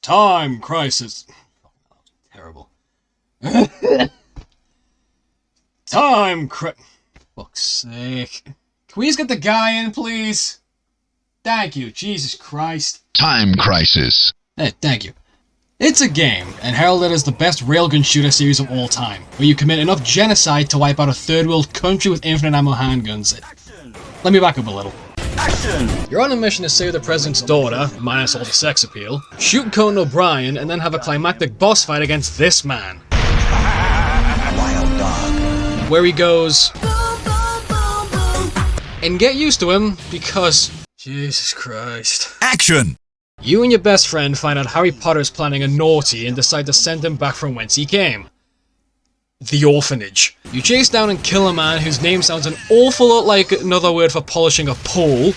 Time crisis. Terrible. Time fuck's sake. Can we just get the guy in, please? Thank you, Jesus Christ. Time crisis. Hey, thank you. It's a game, and heralded as the best railgun shooter series of all time, where you commit enough genocide to wipe out a third world country with infinite ammo handguns. Let me back up a little. Action! You're on a mission to save the president's daughter, minus all the sex appeal, shoot Conan O'Brien, and then have a climactic boss fight against this man. Wild dog. Where he goes... And get used to him, because... Jesus Christ. Action! You and your best friend find out Harry Potter is planning a naughty and decide to send him back from whence he came. The orphanage. You chase down and kill a man whose name sounds an awful lot like another word for polishing a pole.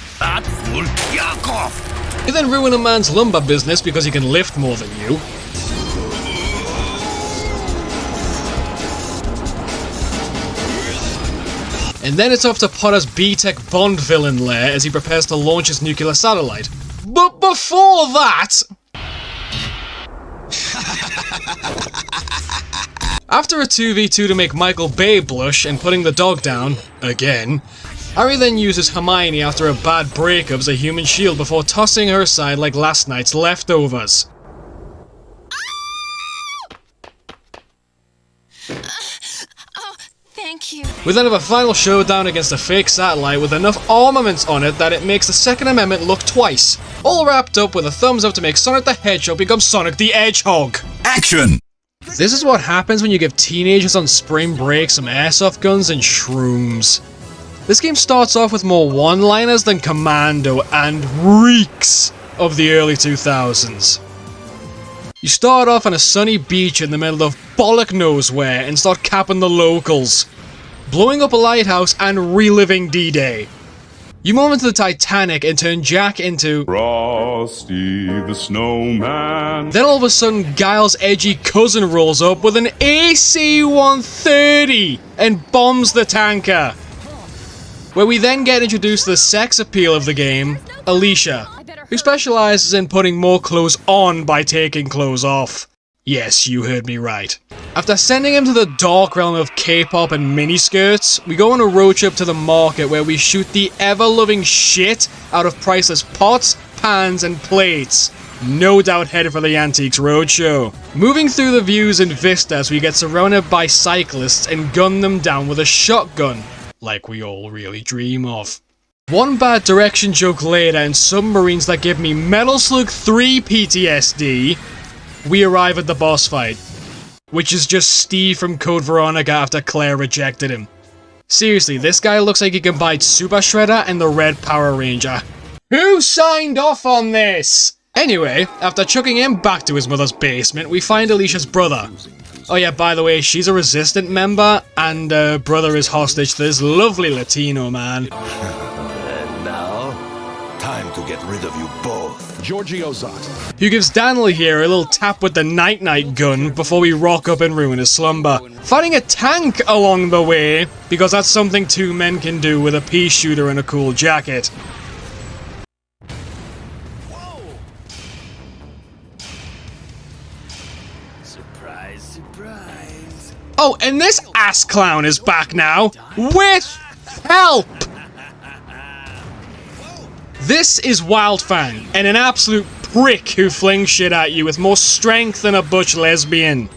You then ruin a man's lumber business because he can lift more than you. And then it's off to Potter's B-Tech Bond villain lair as he prepares to launch his nuclear satellite. But before that... After a 2v2 to make Michael Bay blush and putting the dog down, again, Harry then uses Hermione after a bad breakup as a human shield before tossing her aside like last night's leftovers. Thank you. We then have a final showdown against a fake satellite with enough armaments on it that it makes the Second Amendment look twice. All wrapped up with a thumbs up to make Sonic the Hedgehog become Sonic the Hedgehog. Action! This is what happens when you give teenagers on spring break some airsoft guns and shrooms. This game starts off with more one-liners than Commando and reeks of the early 2000s. You start off on a sunny beach in the middle of bollock knows where and start capping the locals, blowing up a lighthouse and reliving D-Day. You move into the Titanic and turn Jack into Frosty the Snowman. Then all of a sudden Giles' edgy cousin rolls up with an AC-130 and bombs the tanker. Where we then get introduced to the sex appeal of the game, Alicia, who specializes in putting more clothes on by taking clothes off. Yes, you heard me right. After sending him to the dark realm of K-pop and miniskirts, we go on a road trip to the market where we shoot the ever-loving shit out of priceless pots, pans, and plates. No doubt headed for the Antiques Roadshow. Moving through the views and vistas, we get surrounded by cyclists and gun them down with a shotgun, like we all really dream of. One bad direction joke later and submarines that give me Metal Slug 3 PTSD, we arrive at the boss fight, which is just Steve from Code Veronica after Claire rejected him. Seriously, this guy looks like he combined Super Shredder and the Red Power Ranger. Who signed off on this? Anyway, after chucking him back to his mother's basement, we find Alicia's brother. Oh yeah, by the way, she's a Resistant member, and brother is hostage to this lovely Latino man. And now, time to get rid of you both. Giorgio's on. Who gives Daniel here a little tap with the night-night gun before we rock up and ruin his slumber. Fighting a tank along the way, because that's something two men can do with a pea shooter and a cool jacket. Whoa! Surprise, surprise. Oh, and this ass clown is back now, with help! This is Wildfang, and an absolute prick who flings shit at you with more strength than a butch lesbian.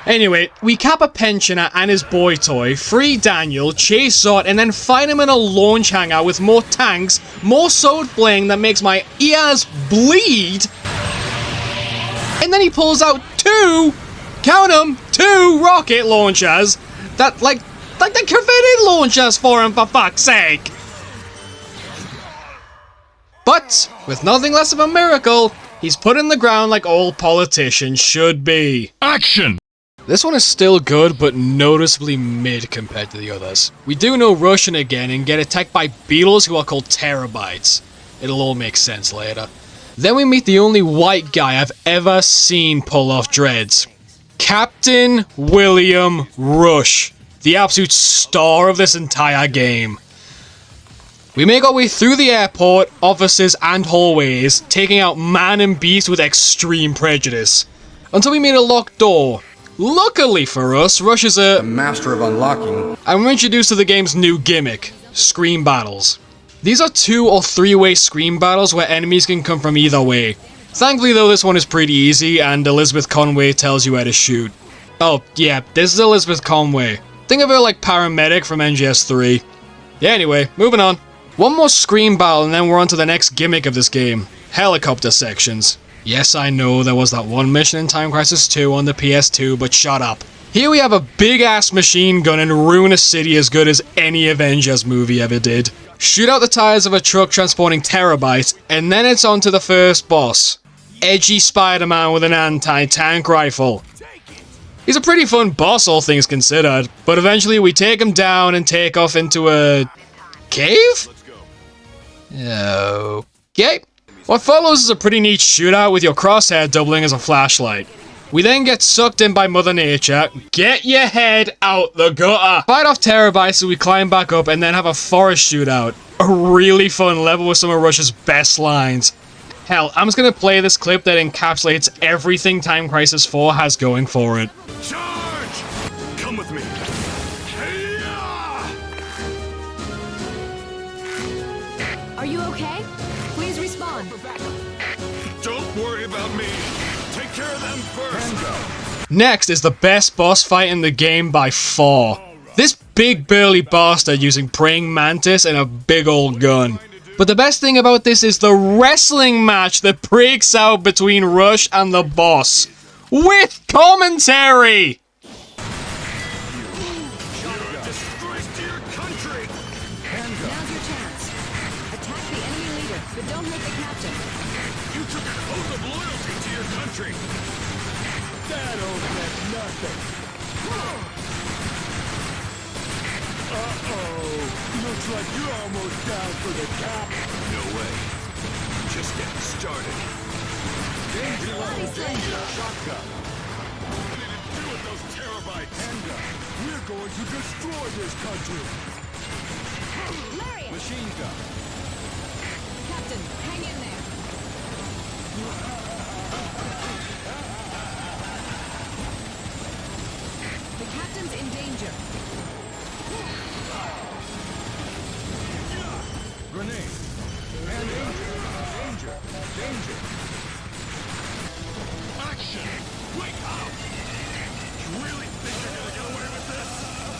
Anyway, we cap a pensioner and his boy toy, free Daniel, chase Zod, and then find him in a launch hangar with more tanks, more sword bling that makes my ears bleed. And then he pulls out two, count 'em, two rocket launchers that, like they converted launchers for him, for fuck's sake. But, with nothing less of a miracle, he's put in the ground like all politicians should be. Action! This one is still good, but noticeably mid compared to the others. We do know Russian again and get attacked by beetles who are called terabytes. It'll all make sense later. Then we meet the only white guy I've ever seen pull off dreads. Captain William Rush, the absolute star of this entire game. We make our way through the airport, offices, and hallways, taking out man and beast with extreme prejudice, until we meet a locked door. Luckily for us, Rush is a master of unlocking, and we're introduced to the game's new gimmick, screen battles. These are 2 or 3-way screen battles where enemies can come from either way. Thankfully though, this one is pretty easy, and Elizabeth Conway tells you where to shoot. Oh yeah, this is Elizabeth Conway. Think of her like paramedic from NGS3. Yeah, anyway, moving on. One more screen battle and then we're on to the next gimmick of this game. Helicopter sections. Yes, I know there was that one mission in Time Crisis 2 on the PS2, but shut up. Here we have a big-ass machine gun and ruin a city as good as any Avengers movie ever did. Shoot out the tires of a truck transporting terabytes, and then it's on to the first boss. Edgy Spider-Man with an anti-tank rifle. He's a pretty fun boss, all things considered, but eventually we take him down and take off into a cave? Okay. What follows is a pretty neat shootout with your crosshair doubling as a flashlight. We then get sucked in by Mother Nature, get your head out the gutter, fight off terabytes so we climb back up, and then have a forest shootout. A really fun level with some of Rush's best lines. Hell, I'm just gonna play this clip that encapsulates everything Time Crisis 4 has going for it. Charge! Come with me. Are you okay? Please respawn. Don't worry about me. Take care of them first. Next is the best boss fight in the game by far. This big burly bastard using praying mantis and a big old gun. But the best thing about this is the wrestling match that breaks out between Rush and the boss. With commentary! Now's your chance. Attack the enemy leader, but don't hurt the captain. You took an oath of loyalty to your country. That oath meant nothing. Looks like you're almost down for the count. No way. Just getting started. Danger! Shotgun. What did it do with those terabytes? We're going to destroy this country. Lariat! Machine gun. Captain, hang in there. The captain's in danger. Grenade. And danger. Danger. Action! Wake up! You really think you're gonna get away with this?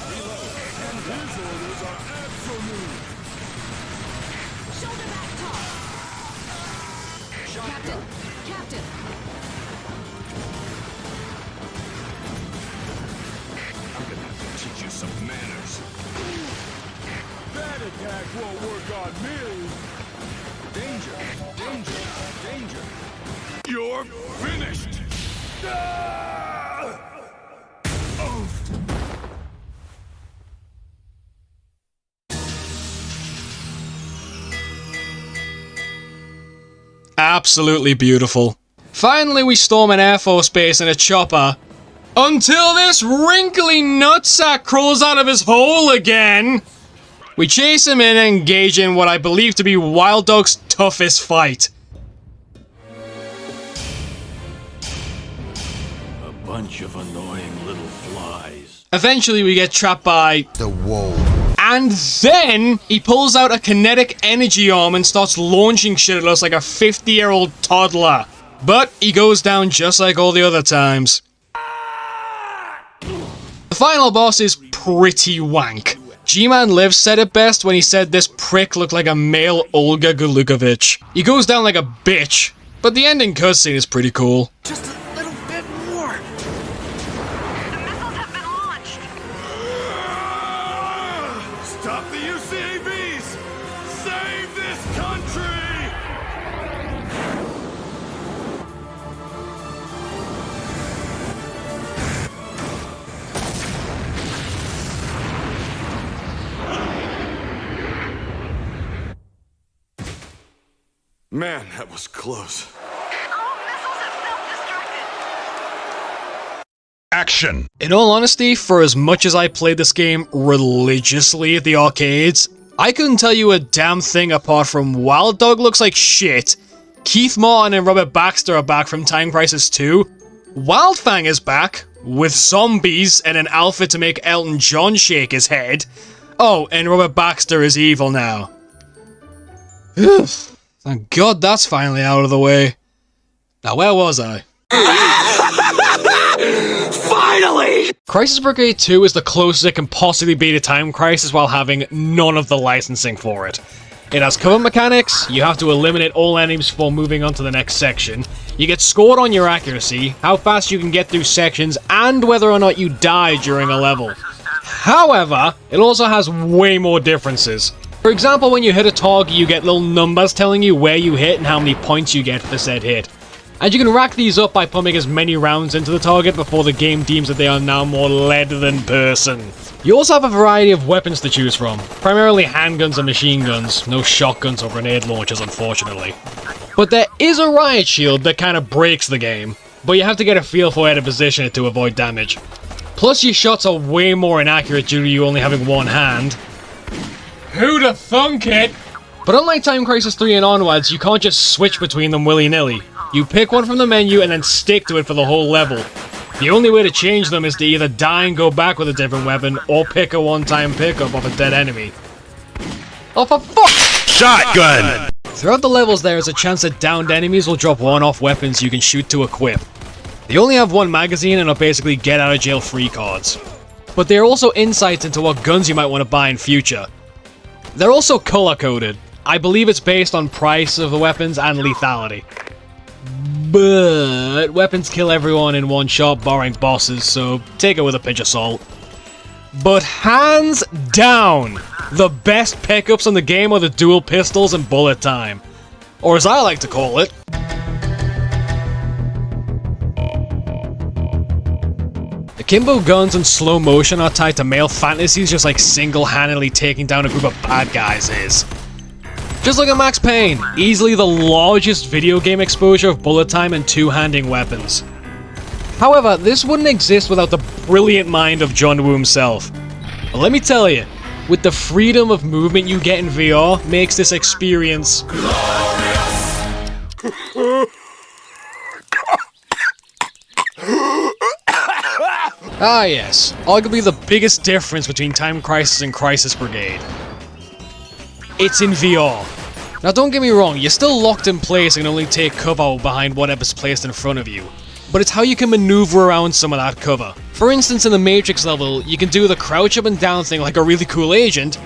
Reload. And his orders are absolute. Shoulder back toss. Captain! Captain! I'm gonna have to teach you some manners. That attack won't work on me! Danger! Danger! Danger! You're finished! Ah! Oh. Absolutely beautiful. Finally, we storm an Air Force base in a chopper. Until this wrinkly nutsack crawls out of his hole again! We chase him in and engage in what I believe to be Wild Dog's toughest fight. A bunch of annoying little flies. Eventually, we get trapped by... The wall. And then, he pulls out a kinetic energy arm and starts launching shit at us like a 50-year-old toddler. But he goes down just like all the other times. The final boss is pretty wank. G-Man Live said it best when he said this prick looked like a male Olga Golukovich. He goes down like a bitch, but the ending cutscene is pretty cool. Just a little bit more. The missiles have been launched. Stop the UCAVs! Save this country! Man, that was close. All missiles have self-destructed. Action. In all honesty, for as much as I played this game religiously at the arcades, I couldn't tell you a damn thing apart from Wild Dog looks like shit, Keith Martin and Robert Baxter are back from Time Crisis 2, Wildfang is back, with zombies and an outfit to make Elton John shake his head. Oh, and Robert Baxter is evil now. Thank God that's finally out of the way. Now where was I? Finally! Crisis Brigade 2 is the closest it can possibly be to Time Crisis while having none of the licensing for it. It has cover mechanics, you have to eliminate all enemies before moving on to the next section, you get scored on your accuracy, how fast you can get through sections, and whether or not you die during a level. However, it also has way more differences. For example, when you hit a target, you get little numbers telling you where you hit and how many points you get for said hit. And you can rack these up by pumping as many rounds into the target before the game deems that they are now more lead than person. You also have a variety of weapons to choose from, primarily handguns and machine guns, no shotguns or grenade launchers unfortunately. But there is a riot shield that kinda breaks the game, but you have to get a feel for where to position it to avoid damage. Plus your shots are way more inaccurate due to you only having one hand. Who'da thunk it? But unlike Time Crisis 3 and onwards, you can't just switch between them willy-nilly. You pick one from the menu and then stick to it for the whole level. The only way to change them is to either die and go back with a different weapon, or pick a one-time pickup of a dead enemy. Oh for fuck! Shotgun! Throughout the levels there is a chance that downed enemies will drop one-off weapons you can shoot to equip. They only have one magazine and are basically get-out-of-jail-free cards. But they are also insights into what guns you might want to buy in future. They're also color-coded. I believe it's based on price of the weapons and lethality. But weapons kill everyone in one shot barring bosses, so take it with a pinch of salt. But hands down, the best pickups in the game are the dual pistols and bullet time. Or as I like to call it, akimbo guns and slow motion are tied to male fantasies just like single-handedly taking down a group of bad guys is. Just look at Max Payne, easily the largest video game exposure of bullet time and two-handing weapons. However, this wouldn't exist without the brilliant mind of John Woo himself. But let me tell you, with the freedom of movement you get in VR, makes this experience ah yes, arguably the biggest difference between Time Crisis and Crisis Brigade. It's in VR. Now don't get me wrong, you're still locked in place and can only take cover behind whatever's placed in front of you. But it's how you can maneuver around some of that cover. For instance, in the Matrix level, you can do the crouch up and down thing like a really cool agent,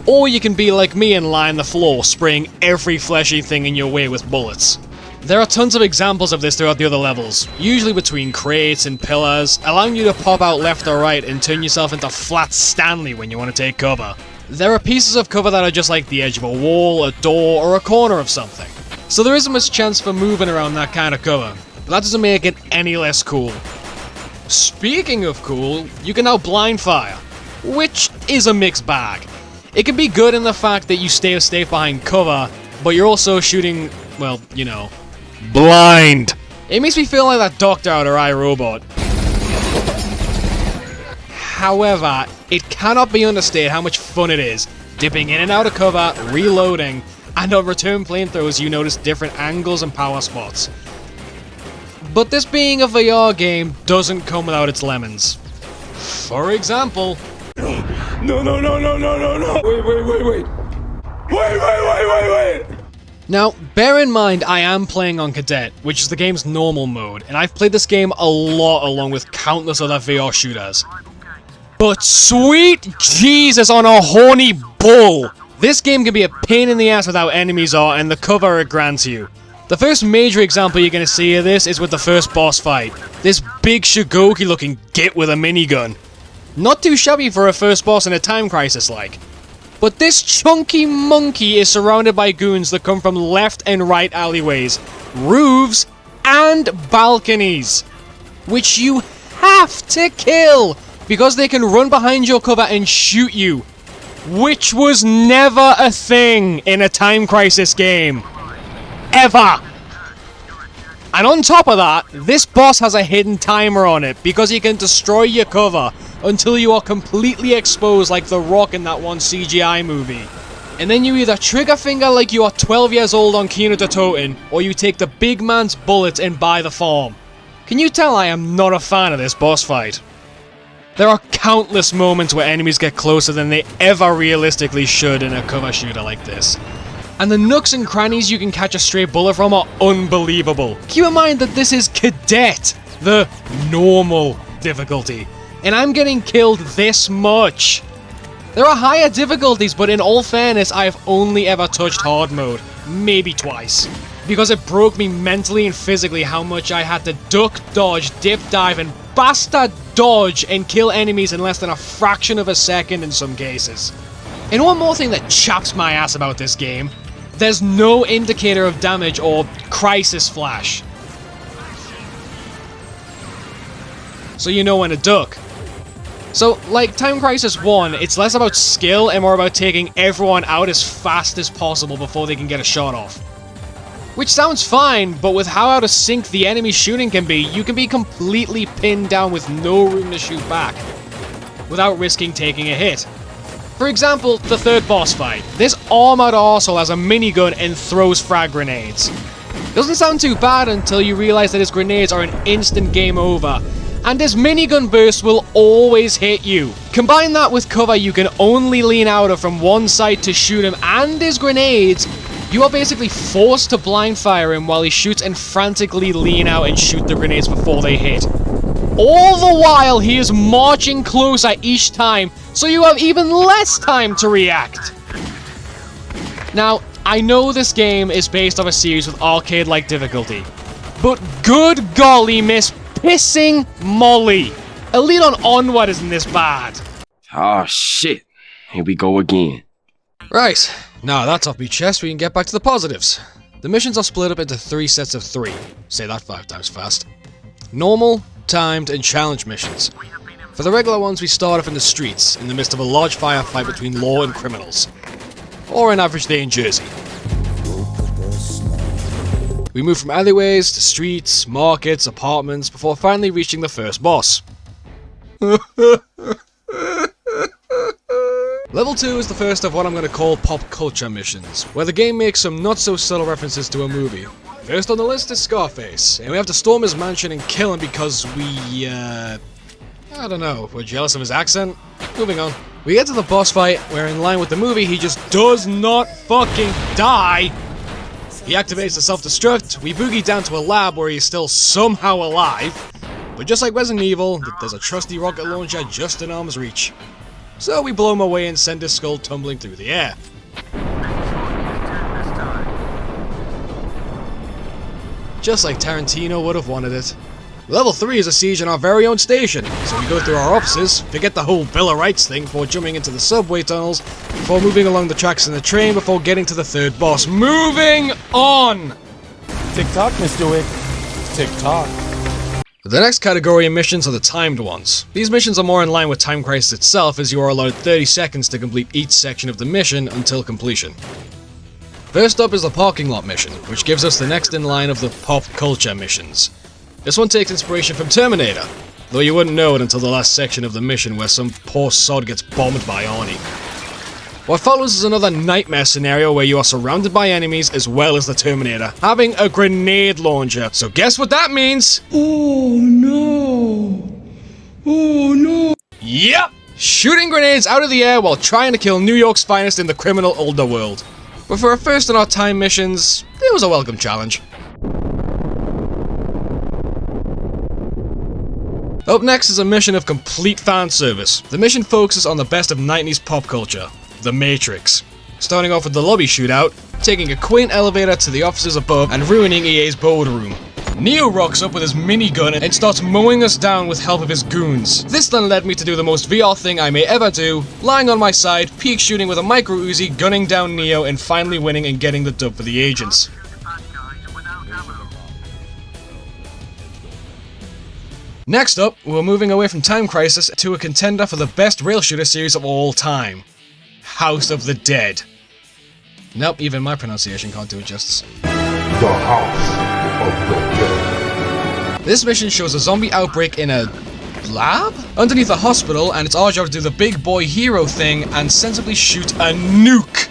or you can be like me and lie on the floor, spraying every fleshy thing in your way with bullets. There are tons of examples of this throughout the other levels, usually between crates and pillars, allowing you to pop out left or right and turn yourself into Flat Stanley when you want to take cover. There are pieces of cover that are just like the edge of a wall, a door, or a corner of something. So there isn't much chance for moving around that kind of cover, but that doesn't make it any less cool. Speaking of cool, you can now blind fire, which is a mixed bag. It can be good in the fact that you stay safe behind cover, but you're also shooting, well, you know, blind. It makes me feel like that doctor out of iRobot. However, it cannot be understated how much fun it is, dipping in and out of cover, reloading, and on return flamethrowers you notice different angles and power spots. But this being a VR game doesn't come without its lemons. For example... No, no, no, no, no, no, no! Wait! Wait! Now, bear in mind I am playing on Cadet, which is the game's normal mode, and I've played this game a lot along with countless other VR shooters. But sweet Jesus on a horny bull! This game can be a pain in the ass without enemies are and the cover it grants you. The first major example you're gonna see of this is with the first boss fight. This big Shigoki looking git with a minigun. Not too shabby for a first boss in a Time Crisis like. But this chunky monkey is surrounded by goons that come from left and right alleyways, roofs, and balconies, which you have to kill because they can run behind your cover and shoot you, which was never a thing in a Time Crisis game. Ever. And on top of that, this boss has a hidden timer on it, because he can destroy your cover until you are completely exposed like The Rock in that one CGI movie. And then you either trigger finger like you are 12 years old on Kino der Toten, or you take the big man's bullets and buy the farm. Can you tell I am not a fan of this boss fight? There are countless moments where enemies get closer than they ever realistically should in a cover shooter like this. And the nooks and crannies you can catch a stray bullet from are unbelievable. Keep in mind that this is Cadet, the normal difficulty, and I'm getting killed this much. There are higher difficulties, but in all fairness, I have only ever touched hard mode, maybe twice, because it broke me mentally and physically how much I had to duck, dodge, dip, dive, and bastard dodge and kill enemies in less than a fraction of a second in some cases. And one more thing that chaps my ass about this game, there's no indicator of damage or crisis flash. So you know when to duck. So, like Time Crisis 1, it's less about skill and more about taking everyone out as fast as possible before they can get a shot off. Which sounds fine, but with how out of sync the enemy shooting can be, you can be completely pinned down with no room to shoot back, without risking taking a hit. For example, the third boss fight. This armored arsehole has a minigun and throws frag grenades. Doesn't sound too bad until you realize that his grenades are an instant game over, and his minigun burst will always hit you. Combine that with cover you can only lean out of from one side to shoot him and his grenades, you are basically forced to blind fire him while he shoots and frantically lean out and shoot the grenades before they hit. All the while he is marching closer each time, so you have even less time to react. Now, I know this game is based off a series with arcade-like difficulty, but good golly, Miss Pissing Molly! Elite on Onward isn't this bad. Oh shit, here we go again. Right, now that's off my chest, we can get back to the positives. The missions are split up into 3 sets of 3. Say that 5 times fast. Normal, timed, and challenge missions. For the regular ones, we start off in the streets, in the midst of a large firefight between law and criminals. Or an average day in Jersey. We move from alleyways to streets, markets, apartments, before finally reaching the first boss. Level 2 is the first of what I'm going to call pop culture missions, where the game makes some not so subtle references to a movie. First on the list is Scarface, and we have to storm his mansion and kill him because we, I don't know, we're jealous of his accent? Moving on. We get to the boss fight, where in line with the movie, he just does not fucking die! He activates the self-destruct, we boogie down to a lab where he's still somehow alive, but just like Resident Evil, there's a trusty rocket launcher just in arm's reach. So we blow him away and send his skull tumbling through the air. Just like Tarantino would have wanted it. Level 3 is a siege in our very own station, so we go through our offices, forget the whole Bill of Rights thing before jumping into the subway tunnels, before moving along the tracks in the train, before getting to the third boss. Moving on! Tick-tock, Mr. Wick. Tick-tock. The next category of missions are the timed ones. These missions are more in line with Time Crisis itself, as you are allowed 30 seconds to complete each section of the mission until completion. First up is the parking lot mission, which gives us the next in line of the pop culture missions. This one takes inspiration from Terminator, though you wouldn't know it until the last section of the mission where some poor sod gets bombed by Arnie. What follows is another nightmare scenario where you are surrounded by enemies as well as the Terminator, having a grenade launcher. So guess what that means? Oh no! Oh no! Yep! Shooting grenades out of the air while trying to kill New York's finest in the criminal underworld. But for a first in our time missions, it was a welcome challenge. Up next is a mission of complete fan service. The mission focuses on the best of 90s pop culture, The Matrix. Starting off with the lobby shootout, taking a quaint elevator to the offices above and ruining EA's boardroom. Neo rocks up with his minigun and starts mowing us down with help of his goons. This then led me to do the most VR thing I may ever do, lying on my side, peek shooting with a micro Uzi, gunning down Neo and finally winning and getting the dub for the agents. Next up, we're moving away from Time Crisis to a contender for the best rail shooter series of all time. House of the Dead. Nope, even my pronunciation can't do it justice. The House of the Dead. This mission shows a zombie outbreak in a lab? Underneath a hospital, and it's our job to do the big boy hero thing and sensibly shoot a nuke!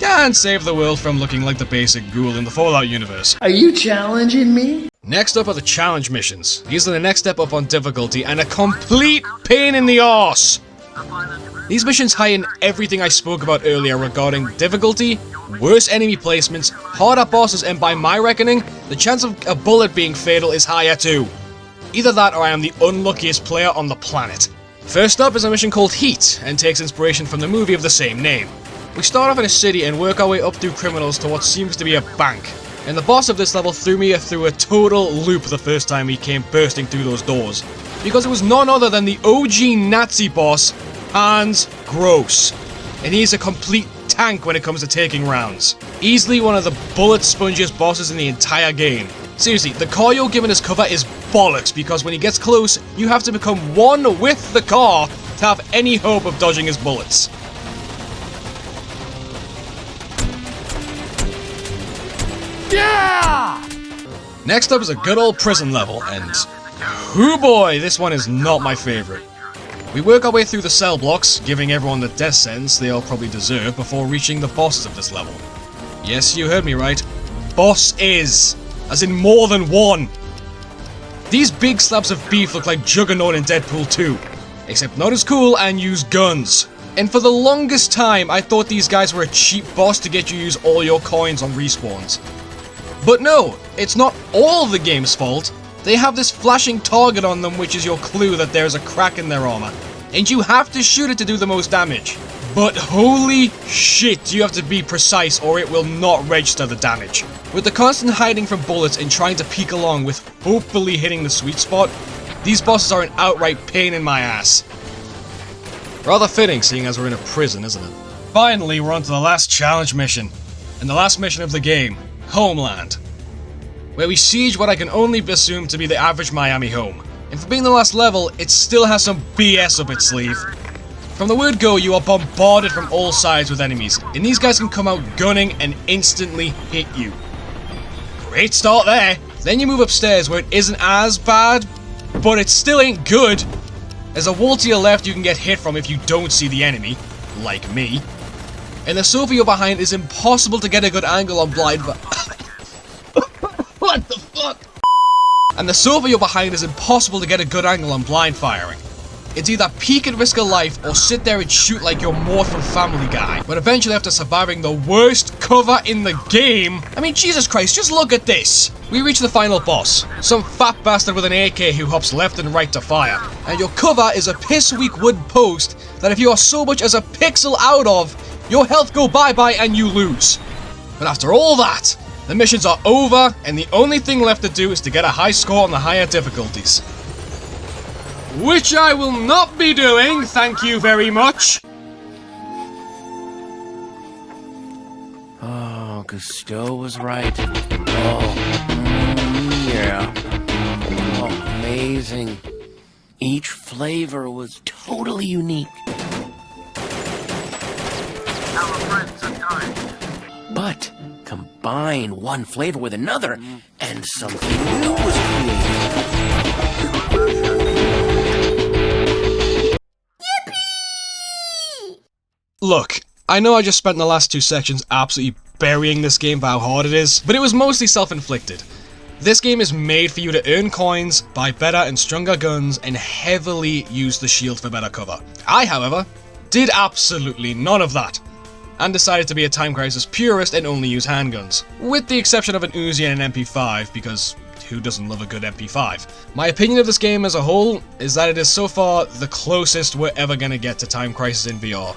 And save the world from looking like the basic ghoul in the Fallout universe. Are you challenging me? Next up are the challenge missions. These are the next step up on difficulty and a complete pain in the arse! These missions heighten everything I spoke about earlier regarding difficulty, worse enemy placements, harder bosses, and by my reckoning, the chance of a bullet being fatal is higher too. Either that or I am the unluckiest player on the planet. First up is a mission called Heat, and takes inspiration from the movie of the same name. We start off in a city and work our way up through criminals to what seems to be a bank. And the boss of this level threw me through a total loop the first time he came bursting through those doors. Because it was none other than the OG Nazi boss, Hans Gross. And he's a complete tank when it comes to taking rounds. Easily one of the bullet spongiest bosses in the entire game. Seriously, the car you're given as cover is bollocks because when he gets close, you have to become one with the car to have any hope of dodging his bullets. Yeah! Next up is a good old prison level, and hoo boy, this one is not my favorite. We work our way through the cell blocks, giving everyone the death sentence they all probably deserve before reaching the bosses of this level. Yes, you heard me right. Boss is, as in more than one. These big slabs of beef look like Juggernaut in Deadpool 2, except not as cool and use guns. And for the longest time, I thought these guys were a cheap boss to get you to use all your coins on respawns. But no, it's not all the game's fault. They have this flashing target on them which is your clue that there's a crack in their armor. And you have to shoot it to do the most damage. But holy shit, you have to be precise or it will not register the damage. With the constant hiding from bullets and trying to peek along with hopefully hitting the sweet spot, these bosses are an outright pain in my ass. Rather fitting seeing as we're in a prison, isn't it? Finally, we're on to the last challenge mission. And the last mission of the game, Homeland. Where we siege what I can only assume to be the average Miami home. And for being the last level, it still has some BS up its sleeve. From the word go, you are bombarded from all sides with enemies, and these guys can come out gunning and instantly hit you. Great start there. Then you move upstairs where it isn't as bad, but it still ain't good. There's a wall to your left you can get hit from if you don't see the enemy, like me. And the sofa you're behind is impossible to get a good angle on blind What the fuck? And the sofa you're behind is impossible to get a good angle on blind firing. It's either peek and risk a life or sit there and shoot like you're Mort from Family Guy. But eventually after surviving the worst cover in the game, I mean Jesus Christ, just look at this. We reach the final boss, some fat bastard with an AK who hops left and right to fire. And your cover is a piss weak wood post that if you are so much as a pixel out of, your health go bye-bye and you lose. But after all that, the missions are over and the only thing left to do is to get a high score on the higher difficulties. Which I will not be doing, thank you very much. Oh, Gusteau was right. Oh, yeah. Oh, amazing. Each flavor was totally unique. Our friends are dying. But combine one flavor with another, and something new was created. Look, I know I just spent the last two sections absolutely burying this game for how hard it is, but it was mostly self-inflicted. This game is made for you to earn coins, buy better and stronger guns, and heavily use the shield for better cover. I, however, did absolutely none of that, and decided to be a Time Crisis purist and only use handguns, with the exception of an Uzi and an MP5, because who doesn't love a good MP5? My opinion of this game as a whole is that it is so far the closest we're ever gonna get to Time Crisis in VR.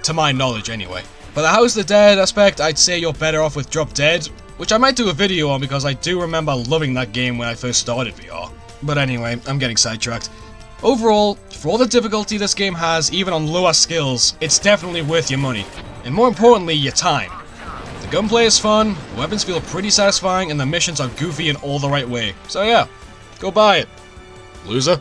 To my knowledge, anyway. For the House of the Dead aspect, I'd say you're better off with Drop Dead, which I might do a video on because I do remember loving that game when I first started VR. But anyway, I'm getting sidetracked. Overall, for all the difficulty this game has, even on lower skills, it's definitely worth your money. And more importantly, your time. The gunplay is fun, the weapons feel pretty satisfying, and the missions are goofy in all the right way. So yeah, go buy it. Loser.